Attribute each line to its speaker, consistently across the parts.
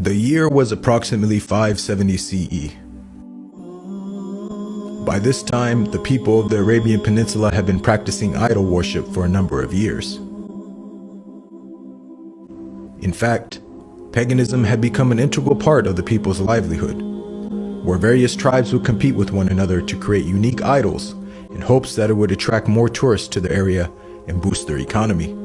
Speaker 1: The year was approximately 570 CE. By this time, the people of the Arabian Peninsula had been practicing idol worship for a number of years. In fact, paganism had become an integral part of the people's livelihood, where various tribes would compete with one another to create unique idols in hopes that it would attract more tourists to the area and boost their economy.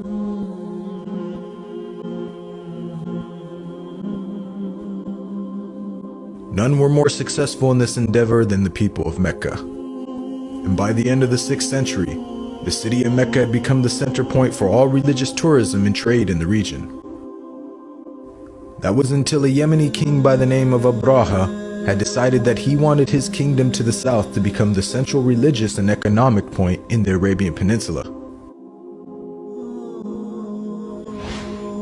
Speaker 1: None were more successful in this endeavor than the people of Mecca. And by the end of the 6th century, the city of Mecca had become the center point for all religious tourism and trade in the region. That was until a Yemeni king by the name of Abraha had decided that he wanted his kingdom to the south to become the central religious and economic point in the Arabian Peninsula.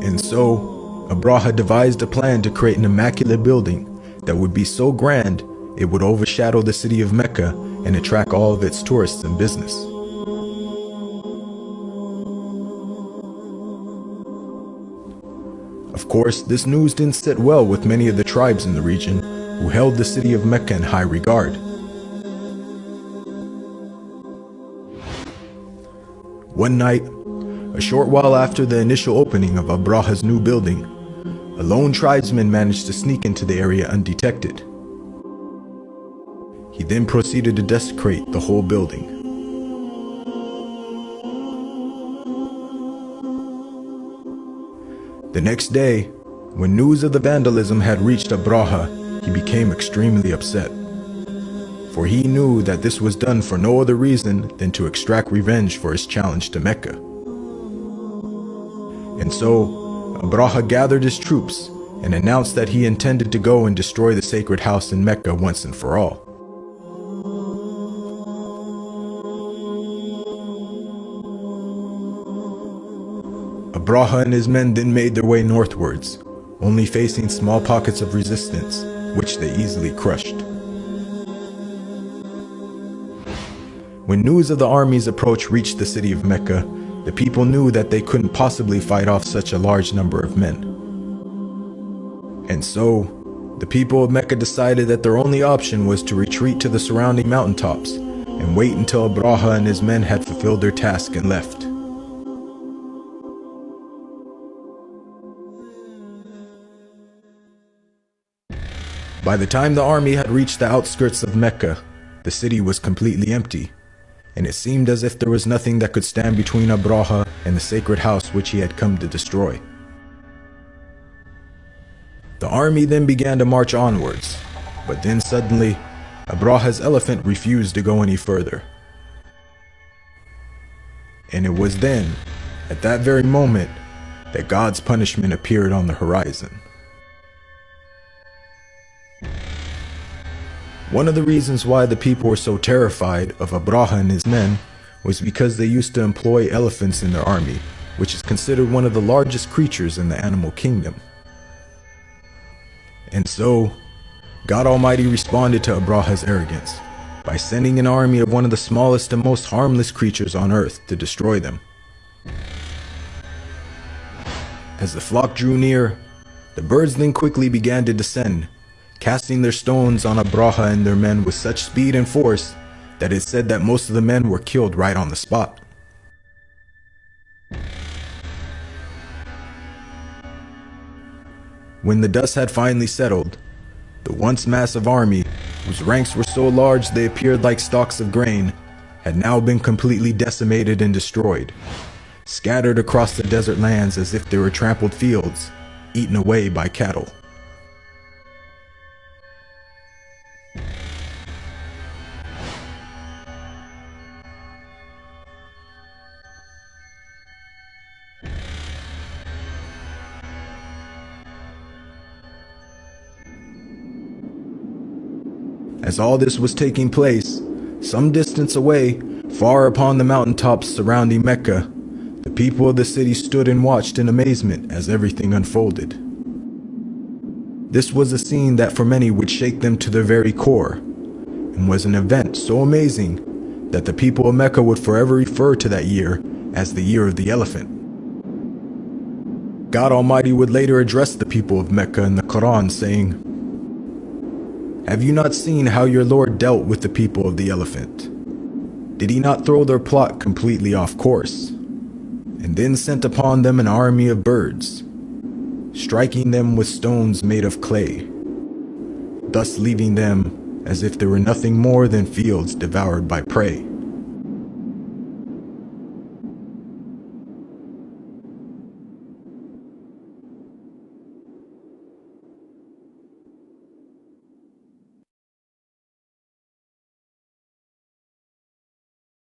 Speaker 1: And so, Abraha devised a plan to create an immaculate building that would be so grand it would overshadow the city of Mecca and attract all of its tourists and business. Of course, this news didn't sit well with many of the tribes in the region who held the city of Mecca in high regard. One night, a short while after the initial opening of Abraha's new building, a lone tribesman managed to sneak into the area undetected. He then proceeded to desecrate the whole building. The next day, when news of the vandalism had reached Abraha, he became extremely upset, for he knew that this was done for no other reason than to extract revenge for his challenge to Mecca. And so, Abraha gathered his troops and announced that he intended to go and destroy the sacred house in Mecca once and for all. Abraha and his men then made their way northwards, only facing small pockets of resistance, which they easily crushed. When news of the army's approach reached the city of Mecca, the people knew that they couldn't possibly fight off such a large number of men. And so, the people of Mecca decided that their only option was to retreat to the surrounding mountaintops and wait until Abraha and his men had fulfilled their task and left. By the time the army had reached the outskirts of Mecca, the city was completely empty, and it seemed as if there was nothing that could stand between Abraha and the sacred house which he had come to destroy. The army then began to march onwards, but then suddenly, Abraha's elephant refused to go any further. And it was then, at that very moment, that God's punishment appeared on the horizon. One of the reasons why the people were so terrified of Abraha and his men was because they used to employ elephants in their army, which is considered one of the largest creatures in the animal kingdom. And so, God Almighty responded to Abraha's arrogance by sending an army of one of the smallest and most harmless creatures on earth to destroy them. As the flock drew near, the birds then quickly began to descend, casting their stones on Abraha and their men with such speed and force that it said that most of the men were killed right on the spot. When the dust had finally settled, the once massive army, whose ranks were so large they appeared like stalks of grain, had now been completely decimated and destroyed, scattered across the desert lands as if they were trampled fields, eaten away by cattle. As all this was taking place, some distance away, far upon the mountaintops surrounding Mecca, the people of the city stood and watched in amazement as everything unfolded. This was a scene that for many would shake them to their very core, and was an event so amazing that the people of Mecca would forever refer to that year as the Year of the Elephant. God Almighty would later address the people of Mecca in the Quran, saying, "Have you not seen how your Lord dealt with the people of the elephant? Did he not throw their plot completely off course, and then sent upon them an army of birds, striking them with stones made of clay, thus leaving them as if they were nothing more than fields devoured by prey?